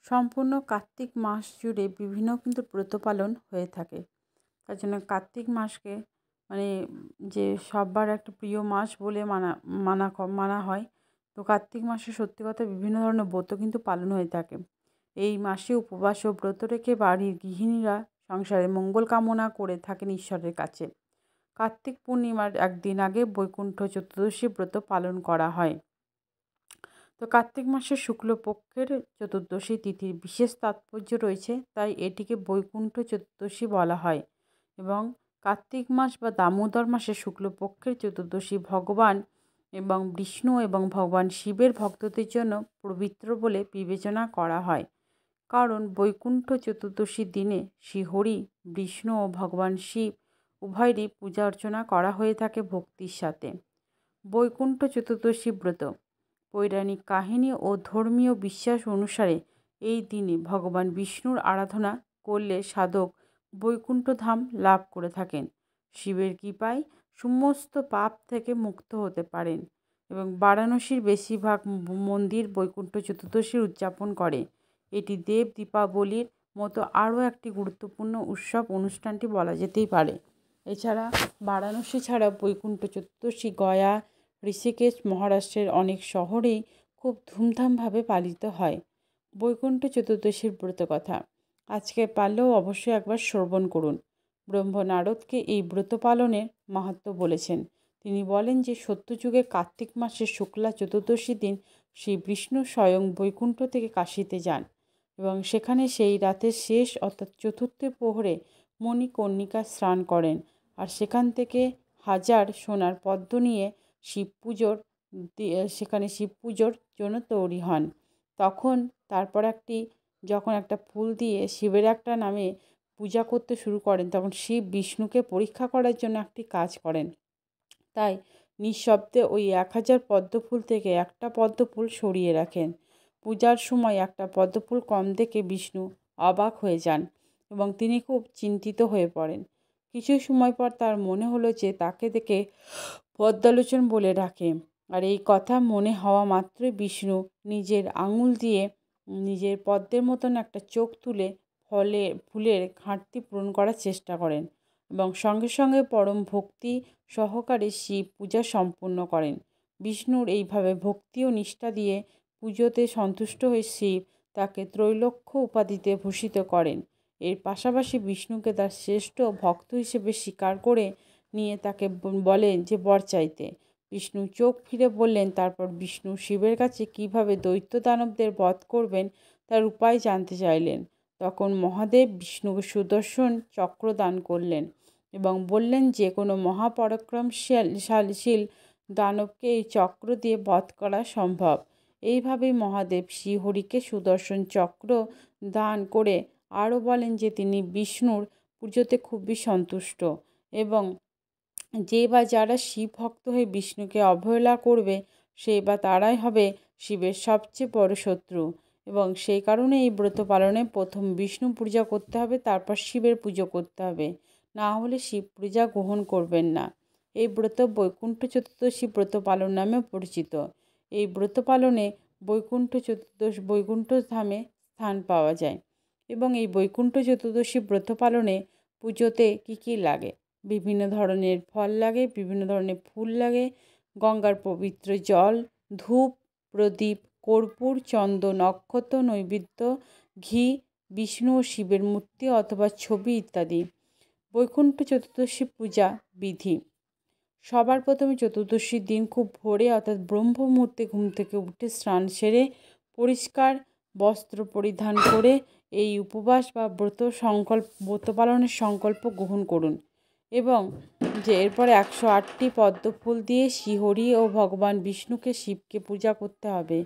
সম্পূর্ণ কার্তিক মাস জুড়ে বিভিন্ন কিন্তু ব্রত পালন হয়ে থাকে। তার জন্য কার্তিক মাসকে মানে যে সব্বার একটা প্রিয় মাস বলে মানা হয়। তো কার্তিক মাসে সত্যি কথা বিভিন্ন ধরনের ব্রত কিন্তু পালন হয়ে থাকে। এই মাসে উপবাস ও ব্রত রেখে বাড়ির গৃহিণীরা সংসারে মঙ্গল কামনা করে থাকেন ঈশ্বরের কাছে। কার্তিক পূর্ণিমার একদিন আগে বৈকুণ্ঠ চতুর্দশী ব্রত পালন করা হয়। তো কার্তিক মাসের শুক্লপক্ষের চতুর্দশী তিথির বিশেষ তাৎপর্য রয়েছে, তাই এটিকে বৈকুণ্ঠ চতুর্দশী বলা হয়। এবং কার্তিক মাস বা দামোদর মাসের শুক্লপক্ষের চতুর্দশী ভগবান এবং বিষ্ণু এবং ভগবান শিবের ভক্তদের জন্য পবিত্র বলে বিবেচনা করা হয়। কারণ বৈকুণ্ঠ চতুর্দশীর দিনে শ্রীহরি, বিষ্ণু ও ভগবান শিব উভয়েরই পূজা অর্চনা করা হয়ে থাকে ভক্তির সাথে। বৈকুণ্ঠ চতুর্দশী ব্রত পৌরাণিক কাহিনী ও ধর্মীয় বিশ্বাস অনুসারে এই দিনে ভগবান বিষ্ণুর আরাধনা করলে সাধক বৈকুণ্ঠ ধাম লাভ করে থাকেন। শিবের কৃপায় সমস্ত পাপ থেকে মুক্ত হতে পারেন এবং বারাণসীর বেশিরভাগ মন্দির বৈকুণ্ঠ চতুর্দশী উদযাপন করে। এটি দেব দীপাবলির মতো আরও একটি গুরুত্বপূর্ণ উৎসব অনুষ্ঠানটি বলা যেতেই পারে। এছাড়া বারাণসী ছাড়া বৈকুণ্ঠ চতুর্দশী গয়া, ঋষিকেশ, মহারাষ্ট্রের অনেক শহরেই খুব ধুমধামভাবে পালিত হয়। বৈকুণ্ঠ চতুর্দশীর ব্রতকথা আজকে পারলেও অবশ্যই একবার শ্রবণ করুন। ব্রহ্ম নারদকে এই ব্রত পালনের মাহাত্ম্য বলেছেন। তিনি বলেন যে সত্যযুগে কার্তিক মাসের শুক্লা চতুর্দশীর দিন শ্রী বিষ্ণু স্বয়ং বৈকুণ্ঠ থেকে কাশীতে যান এবং সেখানে সেই রাতের শেষ অর্থাৎ চতুর্থ প্রহরে মণিকর্ণিকা স্নান করেন আর সেখান থেকে হাজার সোনার পদ্ম নিয়ে সেখানে শিব পুজোর জন্য তৈরি হন। তখন তারপর যখন একটা ফুল দিয়ে শিবের একটা নামে পূজা করতে শুরু করেন, তখন শিব বিষ্ণুকে পরীক্ষা করার জন্য একটি কাজ করেন। তাই নিঃশব্দে ওই 1000 পদ্মফুল থেকে একটা পদ্মফুল সরিয়ে রাখেন। পূজার সময় একটা পদ্মফুল কম দেখে বিষ্ণু অবাক হয়ে যান এবং তিনি খুব চিন্তিত হয়ে পড়েন। কিছু সময় পর তার মনে হলো যে তাকে দেখে পদ্মালোচন বলে ডাকে। আর এই কথা মনে হওয়া মাত্রই বিষ্ণু নিজের আঙুল দিয়ে নিজের পদ্মের মতন একটা চোখ তুলে ফুলের ঘাটতি পূরণ করার চেষ্টা করেন এবং সঙ্গে সঙ্গে পরম ভক্তি সহকারে শিব পূজা সম্পূর্ণ করেন। বিষ্ণুর এইভাবে ভক্তি ও নিষ্ঠা দিয়ে পুজোতে সন্তুষ্ট হয়ে শিব তাকে ত্রৈলোক্য উপাধিতে ভূষিত করেন। এর পাশাপাশি বিষ্ণুকে তার শ্রেষ্ঠ ভক্ত হিসেবে স্বীকার করে নিয়ে তাকে বলেন যে বর চাইতে। বিষ্ণু চোখ ফিরে বললেন। তারপর বিষ্ণু শিবের কাছে কীভাবে দৈত্য দানবদের বধ করবেন তার উপায় জানতে চাইলেন। তখন মহাদেব বিষ্ণুকে সুদর্শন চক্র দান করলেন এবং বললেন যে কোনো মহাপরাক্রমশীল দানবকে এই চক্র দিয়ে বধ করা সম্ভব। এইভাবেই মহাদেব শ্রীহরিকে সুদর্শন চক্র দান করে আরও বলেন যে তিনি বিষ্ণুর পুজোতে খুবই সন্তুষ্ট এবং যারা শিব ভক্ত হয়ে বিষ্ণুকে অবহেলা করবে তারাই হবে শিবের সবচেয়ে বড় শত্রু এবং সেই কারণে এই ব্রত পালনে প্রথম বিষ্ণু পূজা করতে হবে, তারপর শিবের পুজো করতে হবে, না হলে শিব পূজা গ্রহণ করবেন না। এই ব্রত বৈকুণ্ঠ চতুর্দশী ব্রত পালন নামে পরিচিত। এই ব্রত পালনে বৈকুণ্ঠ ধামে স্থান পাওয়া যায় এবং এই বৈকুণ্ঠ চতুর্দশী ব্রত পালনে পুজোতে কী লাগে? বিভিন্ন ধরনের ফল লাগে, বিভিন্ন ধরনের ফুল লাগে, গঙ্গার পবিত্র জল, ধূপ, প্রদীপ, কর্পূর, চন্দন, অক্ষত, নৈবেদ্য, ঘি, বিষ্ণু ও শিবের মূর্তি অথবা ছবি ইত্যাদি। বৈকুণ্ঠ চতুর্দশী পূজা বিধি। সবার প্রথমে চতুর্দশীর দিন খুব ভোরে অর্থাৎ ব্রহ্ম মুহূর্তে ঘুম থেকে উঠে স্নান সেরে পরিষ্কার বস্ত্র পরিধান করে এই উপবাস বা ব্রত পালনের সংকল্প গ্রহণ করুন এবং এরপরে 108টি পদ্ম ফুল দিয়ে শ্রীহরি ও ভগবান বিষ্ণুকে শিবকে পূজা করতে হবে।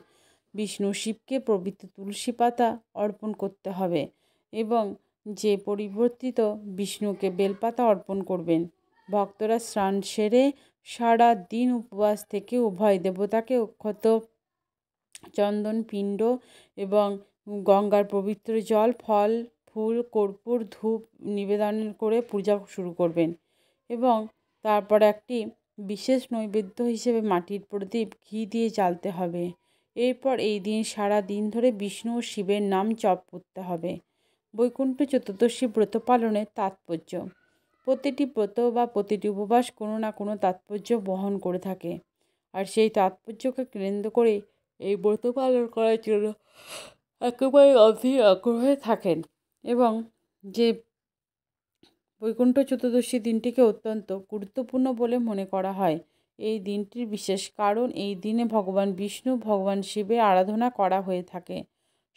বিষ্ণু শিবকে পবিত্র তুলসী পাতা অর্পণ করতে হবে এবং পরিবর্তিত বিষ্ণুকে বেলপাতা অর্পণ করবেন। ভক্তরা স্নান সেরে সারা দিন উপবাস থেকে উভয় দেবতাকে অক্ষত, চন্দন, পিণ্ড এবং গঙ্গার পবিত্র জল, ফল, ফুল, কর্পূর, ধূপ নিবেদন করে পূজা শুরু করবেন এবং তারপর একটি বিশেষ নৈবেদ্য হিসেবে মাটির প্রদীপ ঘি দিয়ে জ্বালতে হবে এরপর এই দিন সারা দিন ধরে বিষ্ণু ও শিবের নাম জপ করতে হবে। বৈকুণ্ঠ চতুর্দশী ব্রত পালনের তাৎপর্য। প্রতিটি ব্রত বা প্রতিটি উপবাস কোনো না কোনো তাৎপর্য বহন করে থাকে, আর সেই তাৎপর্যকে কেন্দ্র করে এই ব্রত পালন করার জন্য একেবারে অধীর আগ্রহে থাকেন। এবং যে বৈকুণ্ঠ চতুর্দশী দিনটিকে অত্যন্ত গুরুত্বপূর্ণ বলে মনে করা হয়। এই দিনটির বিশেষ কারণ, এই দিনে ভগবান বিষ্ণু, ভগবান শিবের আরাধনা করা হয়ে থাকে।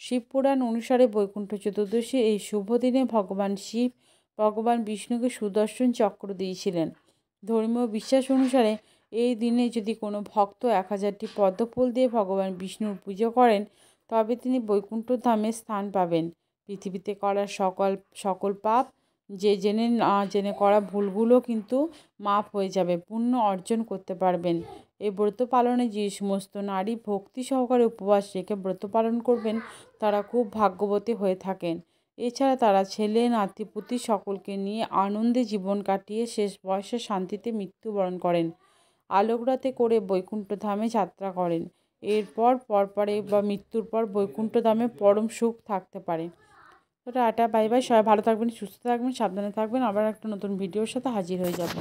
শিবপুরাণ অনুসারে বৈকুণ্ঠ চতুর্দশী এই শুভ দিনে ভগবান শিব ভগবান বিষ্ণুকে সুদর্শন চক্র দিয়েছিলেন। ধর্মীয় বিশ্বাস অনুসারে এই দিনে যদি কোনো ভক্ত 1000টি পদ্মফুল দিয়ে ভগবান বিষ্ণুর পুজো করেন, তবে তিনি বৈকুণ্ঠ ধামে স্থান পাবেন। পৃথিবীতে করা সকল পাপ, যে জেনে না জেনে করা ভুলগুলো কিন্তু মাফ হয়ে যাবে, পুণ্য অর্জন করতে পারবেন। এই ব্রত পালনে যে সমস্ত নারী ভক্তি সহকারে উপবাস রেখে ব্রত পালন করবেন, তারা খুব ভাগ্যবতী হয়ে থাকেন। এছাড়া তারা ছেলে, নাতিপুতি সকলকে নিয়ে আনন্দে জীবন কাটিয়ে শেষ বয়সে শান্তিতে মৃত্যুবরণ করেন। আলোকরাতে করে বৈকুণ্ঠ ধামে যাত্রা করেন। এরপর পরপরে বা মৃত্যুর পর বৈকুণ্ঠ ধামে পরম সুখ থাকতে পারে। তো টাটা, বাই বাই। সবাই ভালো থাকবেন, সুস্থ থাকবেন, সাবধানে থাকবেন। আবার একটা নতুন ভিডিওর সাথে হাজির হয়ে যাব।